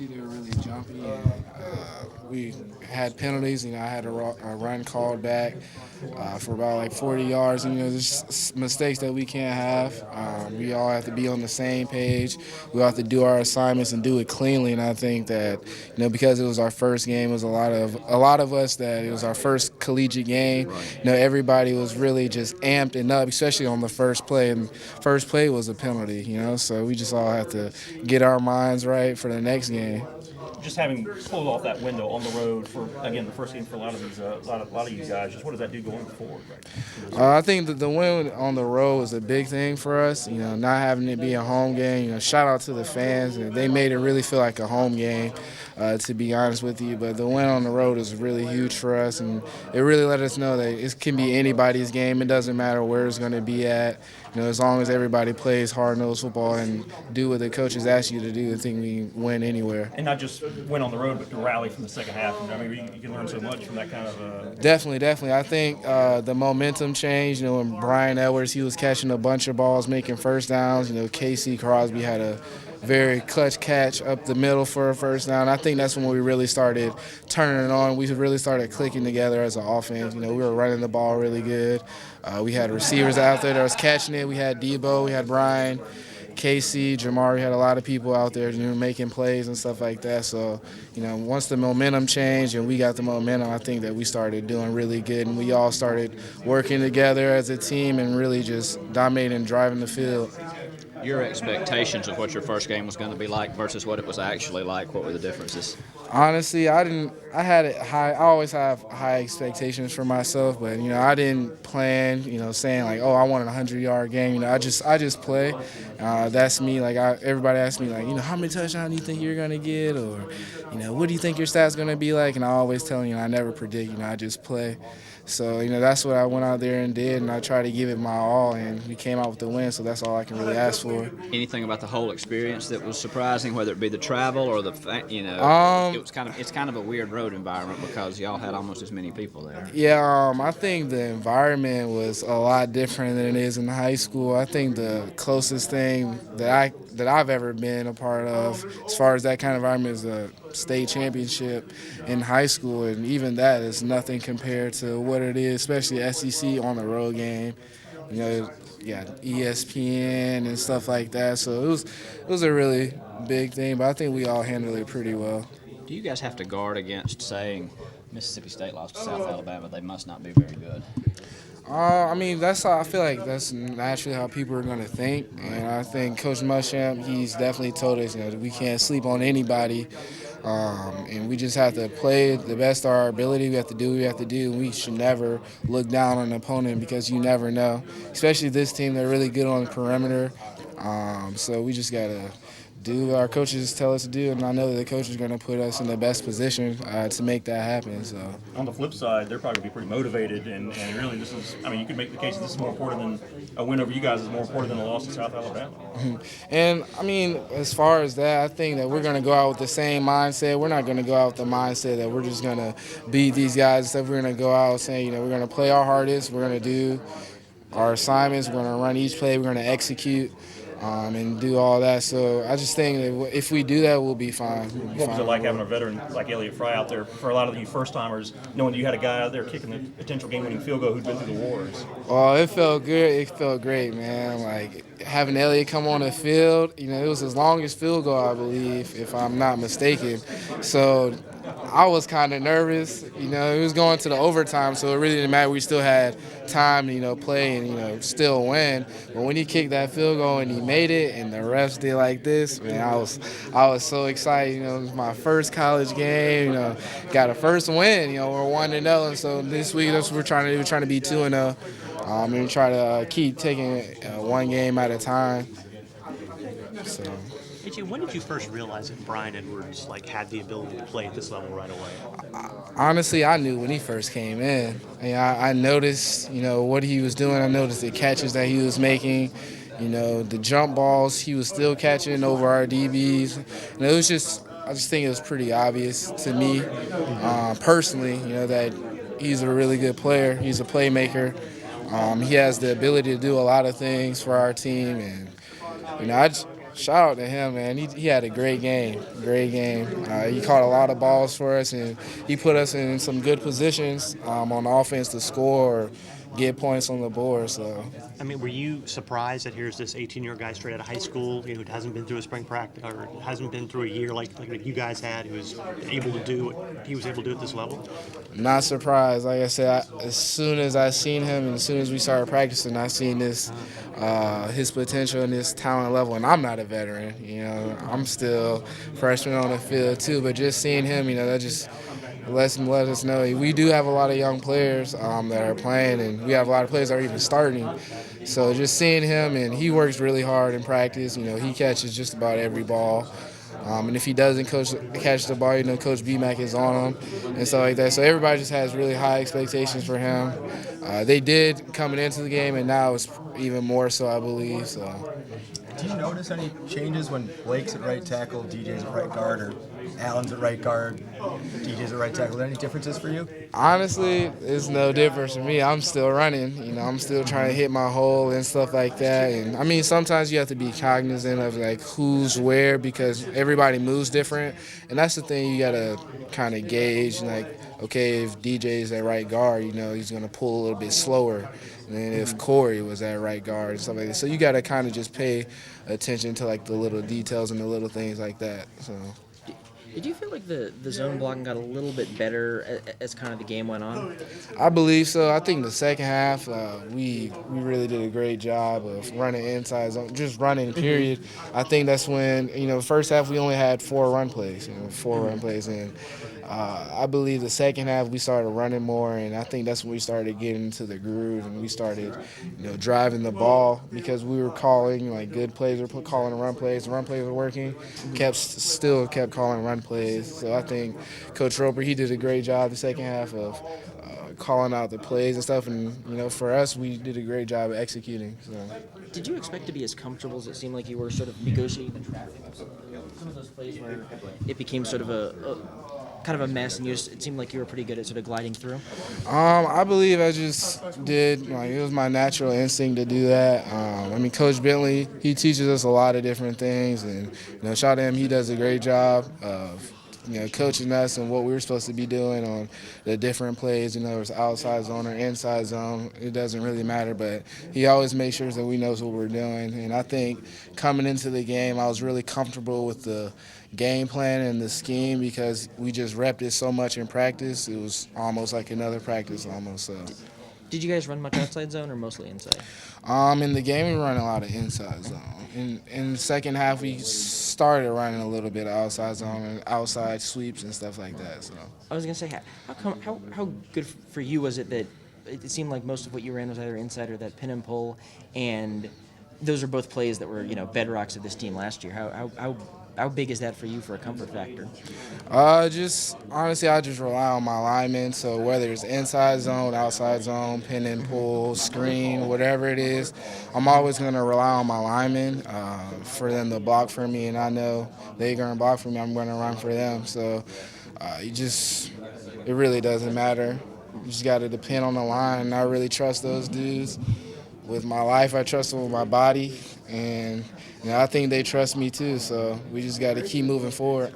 shifty, they were really jumpy, and we had penalties. I had a run called back for about like 40 yards. And, there's just mistakes that we can't have. We all have to be on the same page. We all have to do our assignments and do it cleanly. And I think that because it was our first game, it was a lot of us that it was our first collegiate game. Everybody was really just amped and up, especially on the first play. And first play was a penalty. So we just all have to get our minds right for the next game. Just having pulled off that window on the road for, again, the first game for a lot of these, a lot of you guys. Just what does that do going forward? Right? I think that the win on the road was a big thing for us. Not having it be a home game. Shout out to the fans. They made it really feel like a home game, to be honest with you. But the win on the road is really huge for us, and it really let us know that it can be anybody's game. It doesn't matter where it's going to be at. As long as everybody plays hard-nosed football and do what the coaches ask you to do, I think we win anywhere. And not just win on the road, but to rally from the second half. You can learn so much from that kind of. Definitely. I think the momentum changed. When Brian Edwards, he was catching a bunch of balls, making first downs. Casey Crosby had a very clutch catch up the middle for a first down. I think that's when we really started turning it on. We really started clicking together as an offense. We were running the ball really good. We had receivers out there that was catching it. We had Debo, we had Brian, Casey, Jamar. We had a lot of people out there making plays and stuff like that. So, once the momentum changed and we got the momentum, I think that we started doing really good, and we all started working together as a team and really just dominating and driving the field. Your expectations of what your first game was going to be like versus what it was actually like, what were the differences? Honestly, I had it high. I always have high expectations for myself, but I didn't plan, saying like, oh, I want a 100-yard game. I just play. That's me. Like everybody asks me like, how many touchdowns do you think you're gonna get, or what do you think your stats gonna be like? And I always tell I never predict. I just play. So, that's what I went out there and did, and I tried to give it my all, and we came out with the win, so that's all I can really ask for. Anything about the whole experience that was surprising, whether it be the travel or it's kind of a weird road environment because y'all had almost as many people there. Yeah, I think the environment was a lot different than it is in high school. I think the closest thing that I've ever been a part of as far as that kind of environment is the state championship in high school, and even that is nothing compared to what it is, especially SEC on the road game. ESPN and stuff like that. So it was a really big thing, but I think we all handled it pretty well. Do you guys have to guard against saying Mississippi State lost to South Alabama? They must not be very good. That's how I feel like that's naturally how people are going to think, and I think Coach Muschamp, he's definitely told us we can't sleep on anybody, and we just have to play the best of our ability. We have to do what we have to do. We should never look down on an opponent because you never know, especially this team. They're really good on the perimeter, so we just got to do what our coaches tell us to do, and I know that the coach is going to put us in the best position to make that happen. So on the flip side, they're probably going to be pretty motivated, and really this is, you could make the case that this is more important than a win over you guys is more important than a loss to South Alabama. And, as far as that, I think that we're going to go out with the same mindset. We're not going to go out with the mindset that we're just going to beat these guys and stuff. We're going to go out saying, we're going to play our hardest. We're going to do our assignments. We're going to run each play. We're going to execute. And do all that. So I just think that if we do that, we'll be fine. What was it like having a veteran like Elliott Fry out there for a lot of you first-timers, knowing that you had a guy out there kicking the potential game-winning field goal who'd been through the wars? Oh, it felt good. It felt great, man. Like having Elliott come on the field, it was his longest field goal, I believe, if I'm not mistaken. So I was kind of nervous. It was going to the overtime, so it really didn't matter. We still had time to, play and, still win. But when he kicked that field goal and he made it and the refs did like this, man, I was so excited. It was my first college game, got a first win. We're 1-0, and so this week that's what we're trying to do. We're trying to be 2-0 and try to keep taking one game at a time. So. AJ, when did you first realize that Brian Edwards had the ability to play at this level right away? Honestly, I knew when he first came in. I noticed, what he was doing. I noticed the catches that he was making. The jump balls he was still catching over our DBs. And it was just, I just think it was pretty obvious to me, personally, that he's a really good player. He's a playmaker. He has the ability to do a lot of things for our team, and Shout out to him, man. He had a great game. Great game. He caught a lot of balls for us, and he put us in some good positions on offense to score or get points on the board. So, I mean, were you surprised that here's this 18-year guy straight out of high school, who hasn't been through a spring practice or hasn't been through a year like you guys had, who was able to do what he was able to do at this level? not surprised. Like I said, as soon as I seen him and as soon as we started practicing, I seen this his potential and his talent level. And I'm not a veteran, I'm still freshman on the field too. But just seeing him, that just let us know we do have a lot of young players that are playing, and we have a lot of players that are even starting. So just seeing him, and he works really hard in practice. He catches just about every ball. And if he doesn't catch the ball, Coach BMAC is on him and stuff like that. So everybody just has really high expectations for him. They did coming into the game, and now it's even more so, I believe. So. Do you notice any changes when Blake's at right tackle, DJ's at right guard, or Allen's at right guard, DJ's at right tackle? Are there any differences for you? Honestly, it's no difference for me. I'm still running. I'm still trying to hit my hole and stuff like that. And I mean, sometimes you have to be cognizant of like who's where because everybody moves different. And that's the thing you gotta kind of gauge. Like, okay, if DJ's at right guard, he's gonna pull a little bit slower than if Corey was at right guard and stuff like that. So you gotta kind of just pay attention to like the little details and the little things like that. So. Did you feel like the zone blocking got a little bit better as kind of the game went on? I believe so. I think the second half, we really did a great job of running inside zone, just running, period. I think that's when, the first half we only had 4 run plays, and I believe the second half we started running more, and I think that's when we started getting into the groove and we started, driving the ball because we were calling like good plays, we're calling run plays. The run plays were working, still kept calling run plays. So I think Coach Roper, he did a great job the second half of calling out the plays and stuff, and for us, we did a great job of executing. So. Did you expect to be as comfortable as it seemed like you were sort of negotiating the traffic? Some of those plays where it became sort of a kind of a mess, and it seemed like you were pretty good at sort of gliding through? I believe I just did, it was my natural instinct to do that. Coach Bentley, he teaches us a lot of different things, and, shout out to him, he does a great job of, coaching us and what we were supposed to be doing on the different plays, it's outside zone or inside zone. It doesn't really matter, but he always makes sure that we know what we're doing. And I think coming into the game, I was really comfortable with the game plan and the scheme because we just repped it so much in practice. It was almost like another practice almost. So. Did you guys run much outside zone or mostly inside? In the game, we run a lot of inside zone. In the second half, we started running a little bit of outside zone and outside sweeps and stuff like that. So I was gonna say, how good for you was it that it seemed like most of what you ran was either inside or that pin and pull, and those are both plays that were bedrocks of this team last year. How big is that for you for a comfort factor? Just honestly, I just rely on my linemen. So whether it's inside zone, outside zone, pin and pull, screen, whatever it is, I'm always going to rely on my linemen for them to block for me. And I know they're going to block for me. I'm going to run for them. So it really doesn't matter. You just got to depend on the line. And I really trust those dudes. With my life, I trust them with my body. And I think they trust me too. So we just got to keep moving forward.